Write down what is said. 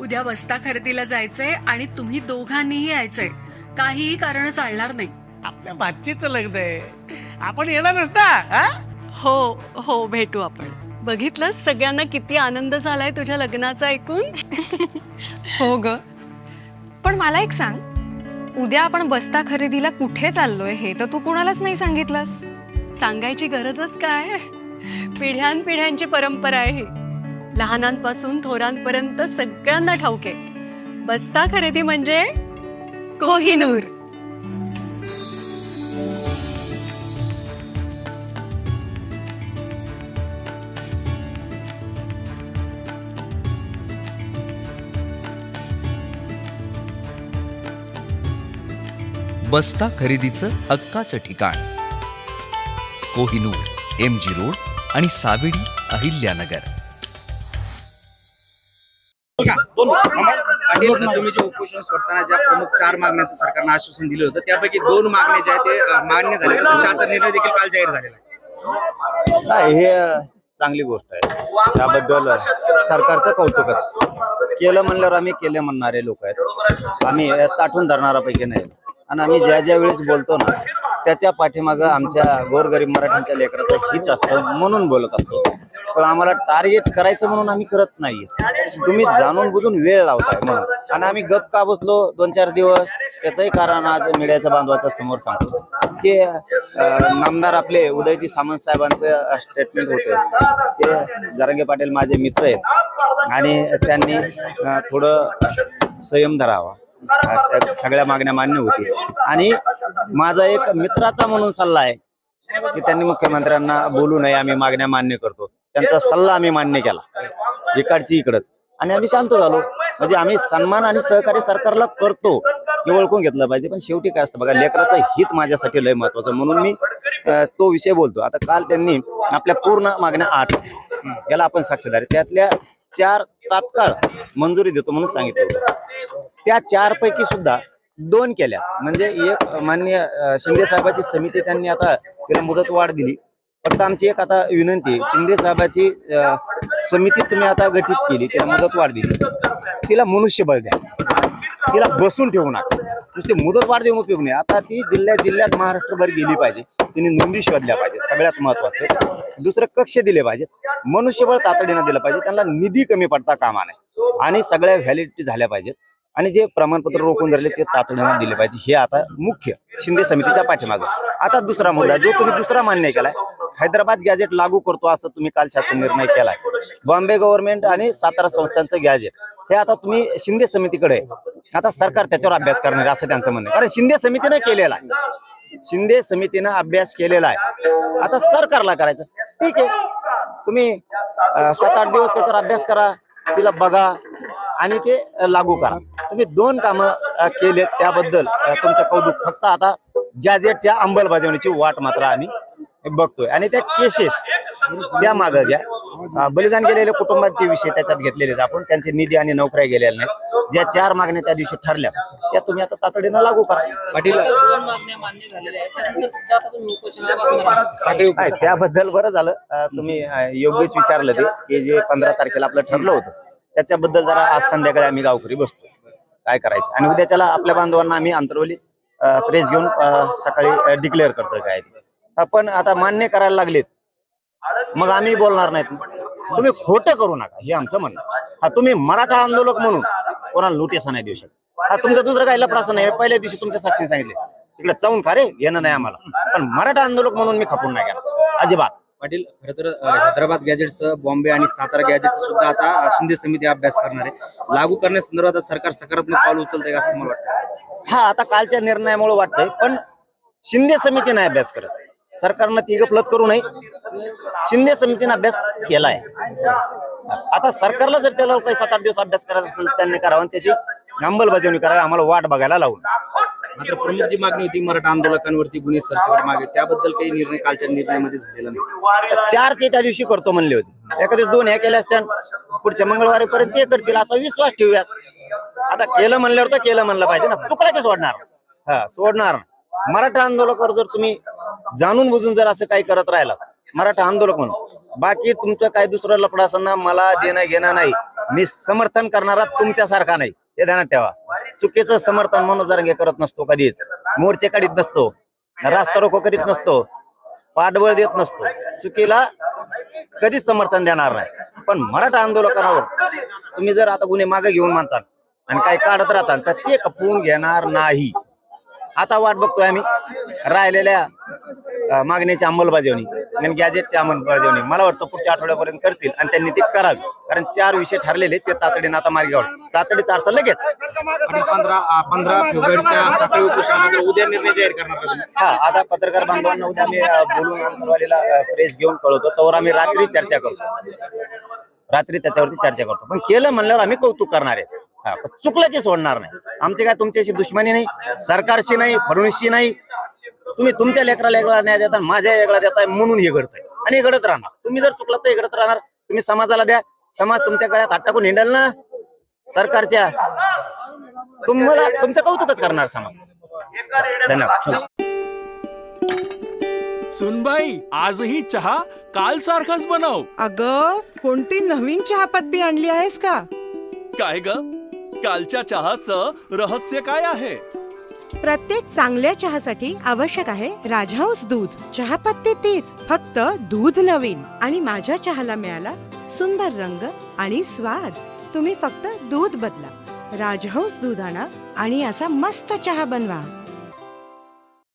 उद्या बस्ता खरेदीला जायचंय आणि तुम्ही दोघांनीही यायचंय. काहीही कारण चालणार नाही. आपल्या भाचीचं लग्न आहे, आपण येणार नसता हा? हो हो, भेटू आपण. बघितलंस सगळ्यांना किती आनंद झालाय तुझ्या लग्नाचा ऐकून. हो ग, पण मला एक सांग, उद्या आपण बस्ता खरेदीला कुठे चाललोय हे तर तू कुणालाच नाही सांगितलंस. सांगायची गरजच काय? पिढ्यानपिढ्यांची परंपरा आहे ही. लहानांपासून थोरांपर्यंत सगळ्यांना ठाऊक आहे, बस्ता खरेदी म्हणजे कोहिनूर. बस्ता खरेदीचं हक्काचं ठिकाण कोहिनूर, MG रोड आणि सावेडी, अहिल्यानगर. पाटील, तुम्ही जे उपोषण सोडताना ज्या प्रमुख 4 मागण्यांचं सरकारनं आश्वासन दिलं होतं त्यापैकी 2 मागण्या ज्या आहेत ते मान्य झाल्या, त्याचा शासन निर्णय देखील काल जाहीर झालेला आहे. हे चांगली गोष्ट आहे, त्याबद्दल सरकारचं कौतुकच. केलं म्हणल्यावर आम्ही केले म्हणणारे लोक आहेत, आम्ही ताठून धरणाऱ्यापैकी नाही. आणि आम्ही ज्या ज्या वेळेस बोलतो ना त्याच्या पाठीमागं आमच्या गोरगरीब मराठ्यांच्या लेकराचं हित असतं म्हणून बोलत असतो. पण आम्हाला टार्गेट करायचं म्हणून आम्ही करत नाहीये. तुम्ही जाणून बुजून वेळ लावताय म्हणून. आणि आम्ही गप का बसलो 2-4 दिवस, त्याचंही कारण आज मीडियाच्या बांधवाच्या समोर सांगतो की नामदार आपले उदयजी सामंत साहेबांचं स्टेटमेंट होतं ते जरांगे पाटील माझे मित्र आहेत आणि त्यांनी थोडं संयम धरावा. त्या सगळ्या मागण्या मान्य होती. आणि माझा एक मित्राचा म्हणून सल्ला आहे की त्यांनी मुख्यमंत्र्यांना बोलू नये, आम्ही मागण्या मान्य करतो. त्यांचा सल्ला आम्ही मान्य केला, इकडची इकडच, आणि आम्ही शांत झालो. म्हणजे आम्ही सन्मान आणि सहकार्य सरकारला करतो हे ओळखून घेतलं पाहिजे. पण शेवटी काय असतं बघा, लेकराचं हित माझ्यासाठी लय महत्वाचं, म्हणून मी तो विषय बोलतो. आता काल त्यांनी आपल्या पूर्ण मागण्या 8 याला आपण साक्षीदार, त्यातल्या 4 तात्काळ मंजुरी देतो म्हणून सांगितलं होतं. त्या 4 पैकी सुद्धा 2 केल्या. म्हणजे एक माननीय शिंदे साहेबाची समिती, त्यांनी आता तिला मुदतवाढ दिली. फक्त आमची एक आता विनंती, शिंदे साहेबाची समिती तुम्ही आता गठीत केली, तिला मुदतवाढ दिली, तिला मनुष्यबळ द्या, तिला बसून ठेवू नका. नुसते मुदतवाढ देऊन उपयोग नाही. आता ती जिल्ह्यात महाराष्ट्रभर गेली पाहिजे, तिने नोंदी शोधल्या पाहिजे. सगळ्यात महत्वाचं दुसरं कक्ष दिले पाहिजेत, मनुष्यबळ तातडीनं दिलं पाहिजे, त्यांना निधी कमी पडता कामा नये, आणि सगळ्या व्हॅलिडिटी झाल्या पाहिजेत. आणि जे प्रमाणपत्र रोखून धरले ते तातडीनं दिले पाहिजे. हे आता मुख्य शिंदे समितीच्या पाठीमागे. आता दुसरा मुद्दा जो तुम्ही दुसरा मान्य केलाय, हैदराबाद गॅजेट लागू करतो असं तुम्ही काल शासन निर्णय केलाय. बॉम्बे गव्हर्नमेंट आणि सातारा संस्थांचं गॅजेट हे आता तुम्ही शिंदे समितीकडे, आता सरकार त्याच्यावर अभ्यास करणार असं त्यांचं म्हणणं आहे. कारण शिंदे समितीनं केलेला आहे, शिंदे समितीनं अभ्यास केलेला आहे, आता सरकारला करायचं. ठीक आहे, तुम्ही 7-8 दिवस त्याच्यावर अभ्यास करा, तिला बघा आणि ते लागू करा. तुम्ही 2 कामं केलेत, त्याबद्दल तुमचं कौतुक. फक्त आता गॅजेटच्या अंमलबजावणीची वाट मात्र आम्ही बघतोय. आणि त्या केसेस त्या मागं घ्या. बलिदान गेलेल्या कुटुंबांचे विषय त्याच्यात घेतलेले आहेत आपण, त्यांचे निधी आणि नोकऱ्या गेलेल्या नाहीत. ज्या 4 मागण्या त्या दिवशी ठरल्या त्या तुम्ही आता तातडीनं लागू करा. पाटील, त्याबद्दल बरं झालं तुम्ही योग्यच विचारलं ते की जे 15 तारखेला आपलं ठरलं होतं त्याच्याबद्दल जरा आज संध्याकाळी आम्ही गावकरी बसतो काय करायचं. आणि उद्याच्याला आपल्या बांधवांना आम्ही अंतरवली प्रेस घेऊन सकाळी डिक्लेअर करतोय काय ते. आपण आता मान्य करायला लागलेत, मग आम्ही बोलणार नाहीत. तुम्ही खोटं करू नका हे आमचं म्हणणं. हा, तुम्ही मराठा आंदोलक म्हणून कोणाला नोटीस नाही देऊ शकत. हा, तुमचं दुसरं काही लफडाचं नाही. पहिल्या दिवशी तुमच्या साक्षी सांगितले तिकडे चावून खा रे, घेणं नाही आम्हाला. पण मराठा आंदोलक म्हणून मी खपून नाही गेला अजिबात. पाटील, खरं तर हैदराबाद गॅजेटचं, बॉम्बे आणि सातारा गॅजेटचं सुद्धा आता शिंदे समिती अभ्यास करणार आहे. लागू करण्यासंदर्भात सरकार सकारात्मक पाऊल उचलतंय असं मला वाटतं. हा, आता कालच्या निर्णयामुळे वाटतंय, पण शिंदे समितीने अभ्यास करत, सरकारनं ती गफलत करू नये. शिंदे समितीने अभ्यास केलाय. आता सरकारला जर त्याला काही 7-8 दिवस अभ्यास करायचा असेल त्यांनी करावं आणि त्याची अंमलबजावणी करावी, आम्हाला वाट बघायला लावून. मात्र प्रमुख जी मागणी होती मराठा आंदोलकांवरती गुन्हे सरसकट मागे, त्याबद्दल काही निर्णय कालच्या निर्णयामध्ये झालेला नाही. 4 ते त्या दिवशी करतो म्हणले होते, एखाद्या 2 ह्या केल्या असत्या, पुढच्या मंगळवारीपर्यंत ते करतील असा विश्वास ठेवूयात. आता केलं म्हणल्यावर तर केलं म्हणलं पाहिजे ना, चुकला की सोडणार. हा, सोडणार. मराठा आंदोलकावर जर तुम्ही जाणून बुजून जर असं काही करत राहिला मराठा आंदोलक म्हणून, बाकी तुमचं काय दुसरं लफडा असताना मला देणं घेणं नाही. मी समर्थन करणारा तुमच्यासारखा नाही, हे ध्यानात ठेवा. चुकीचं समर्थन मनोज जरांगे करत नसतो, कधीच मोर्चे काढीत नसतो, रास्ता रोको करीत नसतो, पाठबळ देत नसतो, चुकीला कधीच समर्थन देणार नाही. पण मराठा आंदोलकांवर तुम्ही जर आता गुन्हे मागे घेऊन मानतात आणि काही काढत राहतात तर ते खपवून घेणार नाही. आता वाट बघतोय आम्ही राहिलेल्या मागण्याची अंमलबजावणी आणि गॅजेटची अंमलबजावणी. मला वाटतं पुढच्या आठवड्यापर्यंत करतील आणि त्यांनी ते करावी, कारण 4 विषय ठरलेले ते तातडीने आता मार्गावर. तातडीचा अर्थ लगेच. आणि 15 फेब्रुवारीच्या सकाळी उपोषणानंतर उद्या निर्णय जाहीर करणार का तुम्ही? हा, आता पत्रकार बांधवांना उद्या आम्ही बोलून अंतरवालीला प्रेस घेऊन कळवतो, तर आम्ही रात्री चर्चा करतो, रात्री त्याच्यावरती चर्चा करतो. पण केलं म्हणल्यावर आम्ही कौतुक करणार आहे. हा, पण चुकलं की सोडणार नाही. आमची काय तुमच्याशी दुश्मनी नाही, सरकारशी नाही, फडणवीसशी नाही. तुम्ही तुमच्या लेकराला वेगळा न्याय देता, माझ्या वेगळा देताय म्हणून हे घडतंय आणि हे घडत राहणार. तुम्ही जर चुकलात तर हे घडत राहणार. तुम्ही समाजाला द्या, समाज तुमच्या गळ्यात हात टाकून हिंडल ना सरकारच्या, तुम्हाला तुमचं कौतुकच करणार समाज. धन्यवाद. सुनबाई, आजही चहा काल सारखाच बनव. अग, कोणती नवीन चहापत्ती आणली आहेस का? काय ग, कालच्या चहाचं रहस्य काय आहे? प्रत्येक चांगल्या चहासाठी आवश्यक आहे राजहंस दूध. चहापत्ती तीच, फक्त दूध नवीन. आणि माझ्या चहाला मिळाला सुंदर रंग आणि स्वाद. तुम्ही फक्त दूध बदला, राजहंस दूध आणा आणि असा मस्त चहा बनवा.